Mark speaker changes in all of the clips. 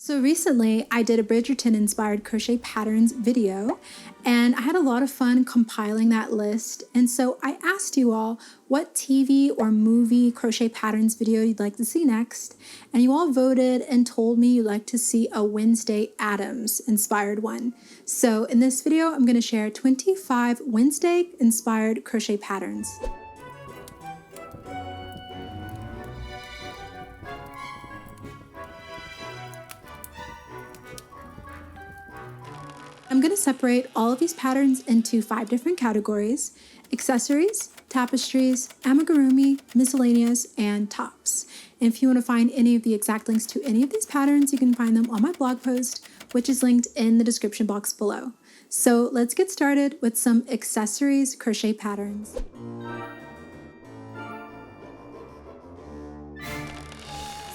Speaker 1: So recently I did a Bridgerton inspired crochet patterns video and I had a lot of fun compiling that list. And so I asked you all what TV or movie crochet patterns video you'd like to see next. And you all voted and told me you'd like to see a Wednesday Addams inspired one. So in this video, I'm going to share 25 Wednesday inspired crochet patterns. I'm going to separate all of these patterns into 5 different categories: accessories, tapestries, amigurumi, miscellaneous, and tops. And if you want to find any of the exact links to any of these patterns, you can find them on my blog post, which is linked in the description box below. So let's get started with some accessories crochet patterns.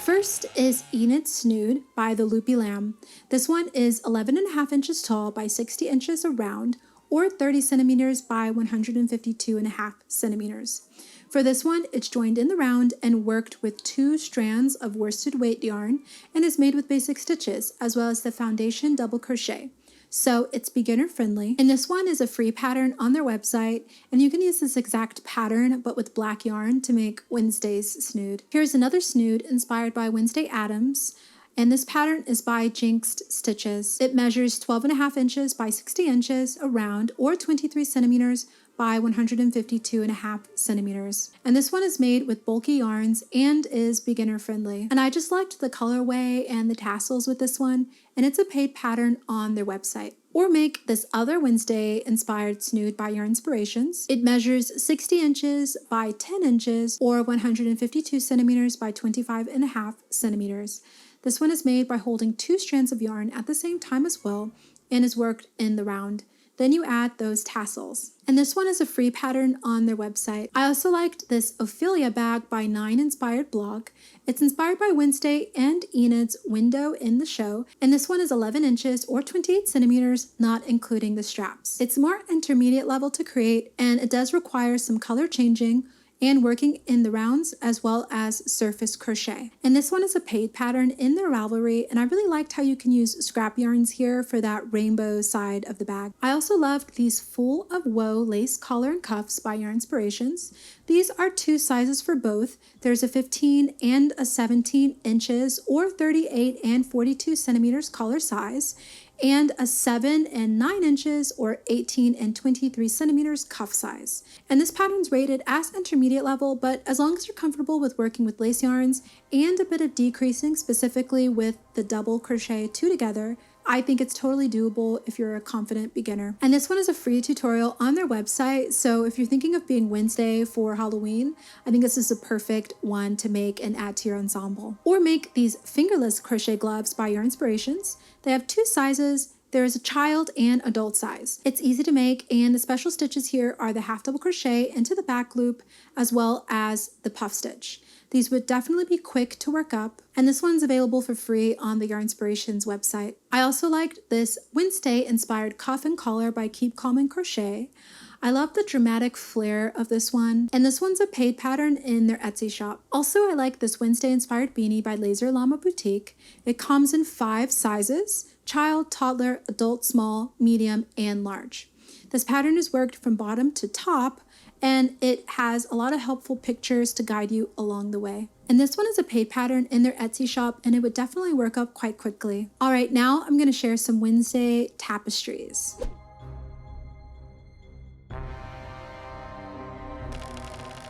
Speaker 1: First is Enid Snood by the Loopy Lamb. This one is 11.5 inches tall by 60 inches around, or 30 centimeters by 152.5 centimeters. For this one, it's joined in the round and worked with 2 strands of worsted weight yarn and is made with basic stitches, as well as the foundation double crochet. So it's beginner friendly. And this one is a free pattern on their website, and you can use this exact pattern but with black yarn to make Wednesday's snood. Here's another snood inspired by Wednesday Addams, and this pattern is by Jinxed Stitches. It measures 12.5 inches by 60 inches around, or 23 centimeters by 152.5 centimeters. And this one is made with bulky yarns and is beginner friendly. And I just liked the colorway and the tassels with this one, and it's a paid pattern on their website. Or make this other Wednesday inspired snood by Yarn Inspirations. It measures 60 inches by 10 inches, or 152 centimeters by 25.5 centimeters. This one is made by holding 2 strands of yarn at the same time as well and is worked in the round. Then you add those tassels. And this one is a free pattern on their website. I also liked this Ophelia bag by 9 Inspired Blog. It's inspired by Wednesday and Enid's window in the show, and this one is 11 inches or 28 centimeters, not including the straps. It's more intermediate level to create, and it does require some color changing and working in the rounds as well as surface crochet. And this one is a paid pattern in their Ravelry, and I really liked how you can use scrap yarns here for that rainbow side of the bag. I also loved these Full of Woe lace collar and cuffs by Yarn Inspirations. These are 2 sizes for both. There's a 15 and a 17 inches or 38 and 42 centimeters collar size, and a 7 and 9 inches or 18 and 23 centimeters cuff size. And this pattern's rated as intermediate level, but as long as you're comfortable with working with lace yarns and a bit of decreasing, specifically with the double crochet 2 together, I think it's totally doable if you're a confident beginner. And this one is a free tutorial on their website, so if you're thinking of being Wednesday for Halloween, I think this is a perfect one to make and add to your ensemble. Or make these fingerless crochet gloves by Yarn Inspirations. They have 2 sizes. There is a child and adult size. It's easy to make, and the special stitches here are the half double crochet into the back loop as well as the puff stitch. These would definitely be quick to work up, and this one's available for free on the Yarn Inspirations website. I also liked this Wednesday inspired cuff and collar by Keep Calm and Crochet. I love the dramatic flair of this one, and this one's a paid pattern in their Etsy shop. Also, I like this Wednesday inspired beanie by Laser Llama Boutique. It comes in 5 sizes: child, toddler, adult, small, medium, and large. This pattern is worked from bottom to top, and it has a lot of helpful pictures to guide you along the way. And this one is a paid pattern in their Etsy shop, and it would definitely work up quite quickly. All right, now I'm going to share some Wednesday tapestries.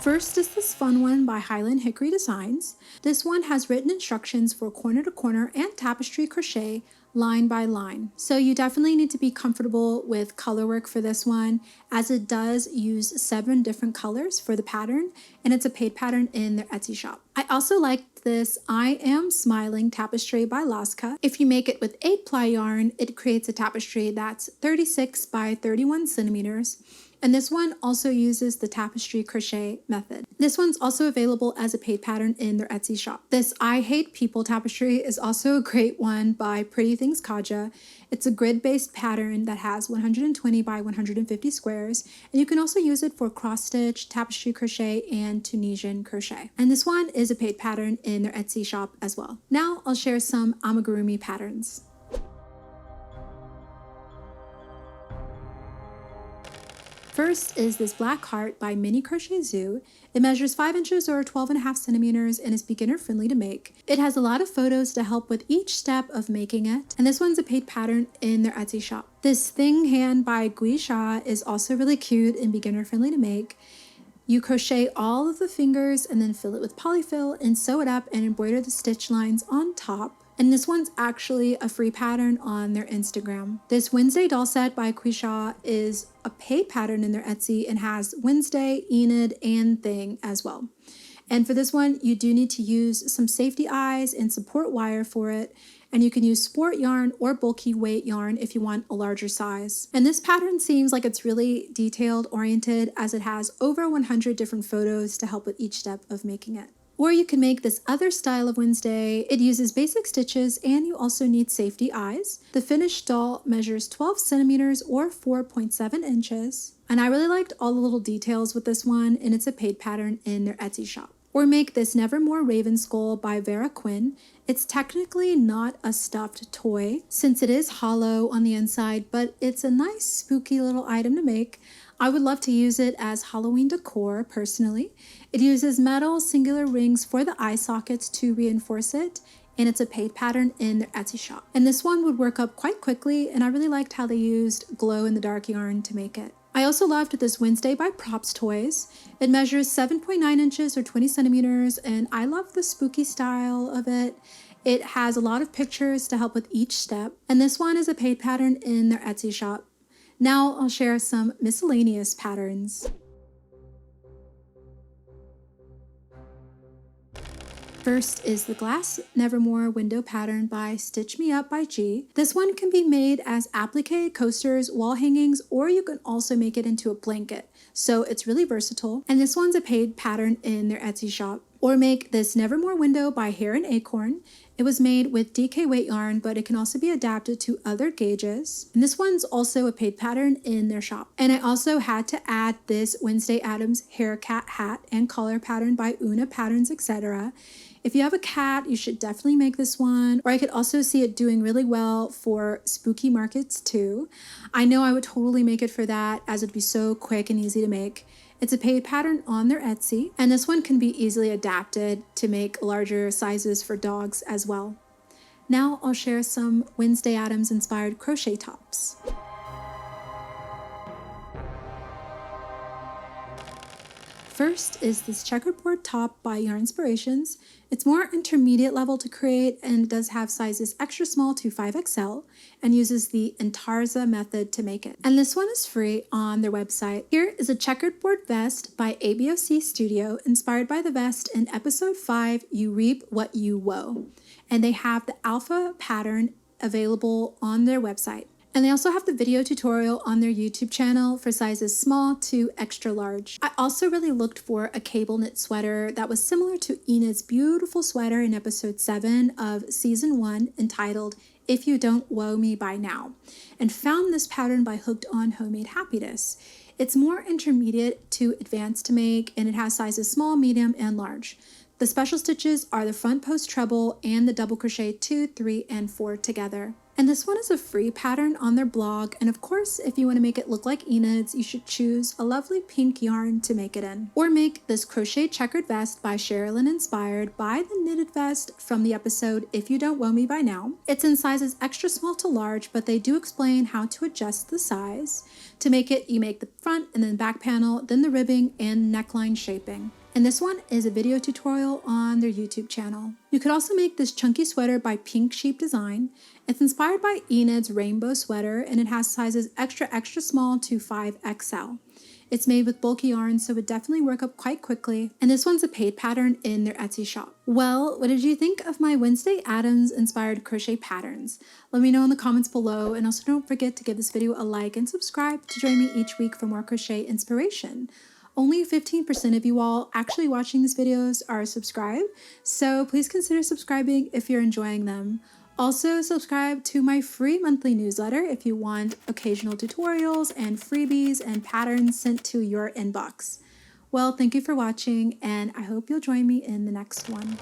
Speaker 1: First is this fun one by Highland Hickory Designs. This one has written instructions for corner to corner and tapestry crochet line by line. So you definitely need to be comfortable with color work for this one, as it does use 7 different colors for the pattern, and it's a paid pattern in their Etsy shop. I also liked this I Am Smiling tapestry by Laska. If you make it with 8-ply yarn, it creates a tapestry that's 36 by 31 centimeters. And this one also uses the tapestry crochet method. This one's also available as a paid pattern in their Etsy shop. This I Hate People tapestry is also a great one by Pretty Things Kaja. It's a grid-based pattern that has 120 by 150 squares, and you can also use it for cross-stitch, tapestry crochet, and Tunisian crochet. And this one is a paid pattern in their Etsy shop as well. Now I'll share some amigurumi patterns. First is this black heart by Mini Crochet Zoo. It measures 5 inches or 12.5 centimeters and is beginner friendly to make. It has a lot of photos to help with each step of making it, and this one's a paid pattern in their Etsy shop. This Thing Hand by Guisha is also really cute and beginner friendly to make. You crochet all of the fingers and then fill it with polyfill and sew it up and embroider the stitch lines on top. And this one's actually a free pattern on their Instagram. This Wednesday doll set by Quisha is a paid pattern in their Etsy and has Wednesday, Enid, and Thing as well. And for this one, you do need to use some safety eyes and support wire for it. And you can use sport yarn or bulky weight yarn if you want a larger size. And this pattern seems like it's really detailed oriented as it has over 100 different photos to help with each step of making it. Or you can make this other style of Wednesday. It uses basic stitches and you also need safety eyes. The finished doll measures 12 centimeters or 4.7 inches. And I really liked all the little details with this one, and it's a paid pattern in their Etsy shop. Or make this Nevermore Raven Skull by Vera Quinn. It's technically not a stuffed toy since it is hollow on the inside, but it's a nice spooky little item to make. I would love to use it as Halloween decor personally. It uses metal singular rings for the eye sockets to reinforce it, and it's a paid pattern in their Etsy shop. And this one would work up quite quickly, and I really liked how they used glow-in-the-dark yarn to make it. I also loved this Wednesday by Props Toys. It measures 7.9 inches or 20 centimeters, and I love the spooky style of it. It has a lot of pictures to help with each step, and this one is a paid pattern in their Etsy shop. Now I'll share some miscellaneous patterns. First is the Glass Nevermore window pattern by Stitch Me Up by G. This one can be made as applique, coasters, wall hangings, or you can also make it into a blanket. So it's really versatile. And this one's a paid pattern in their Etsy shop. Or make this Nevermore window by Hare and Acorn. It was made with DK weight yarn, but it can also be adapted to other gauges. And this one's also a paid pattern in their shop. And I also had to add this Wednesday Addams hair cat hat and collar pattern by Una Patterns, etc. If you have a cat, you should definitely make this one. Or I could also see it doing really well for spooky markets too. I know I would totally make it for that, as it'd be so quick and easy to make. It's a paid pattern on their Etsy, and this one can be easily adapted to make larger sizes for dogs as well. Now I'll share some Wednesday Addams inspired crochet tops. First is this checkerboard top by Yarnspirations. It's more intermediate level to create and does have sizes extra small to 5XL and uses the Intarza method to make it. And this one is free on their website. Here is a checkerboard vest by ABOC Studio, inspired by the vest in episode 5, You Reap What You Woe. And they have the alpha pattern available on their website. And they also have the video tutorial on their YouTube channel for sizes small to extra large. I also really looked for a cable knit sweater that was similar to Enid's beautiful sweater in episode 7 of season 1 entitled If You Don't Woe Me By Now, and found this pattern by Hooked on Homemade Happiness. It's more intermediate to advanced to make, and it has sizes small, medium, and large. The special stitches are the front post treble and the double crochet 2, 3, and 4 together. And this one is a free pattern on their blog, and of course, if you want to make it look like Enid's, you should choose a lovely pink yarn to make it in. Or make this crochet checkered vest by Sherilyn, inspired by the knitted vest from the episode If You Don't Woe Me By Now. It's in sizes extra small to large, but they do explain how to adjust the size. To make it, you make the front and then back panel, then the ribbing and neckline shaping. And this one is a video tutorial on their YouTube channel. You could also make this chunky sweater by Pink Sheep Design. It's inspired by Enid's rainbow sweater, and it has sizes extra small to 5XL. It's made with bulky yarn, so it would definitely work up quite quickly. And this one's a paid pattern in their Etsy shop. Well, what did you think of my Wednesday Addams inspired crochet patterns? Let me know in the comments below, and also don't forget to give this video a like and subscribe to join me each week for more crochet inspiration. Only 15% of you all actually watching these videos are subscribed, so please consider subscribing if you're enjoying them. Also, subscribe to my free monthly newsletter if you want occasional tutorials and freebies and patterns sent to your inbox. Well, thank you for watching, and I hope you'll join me in the next one.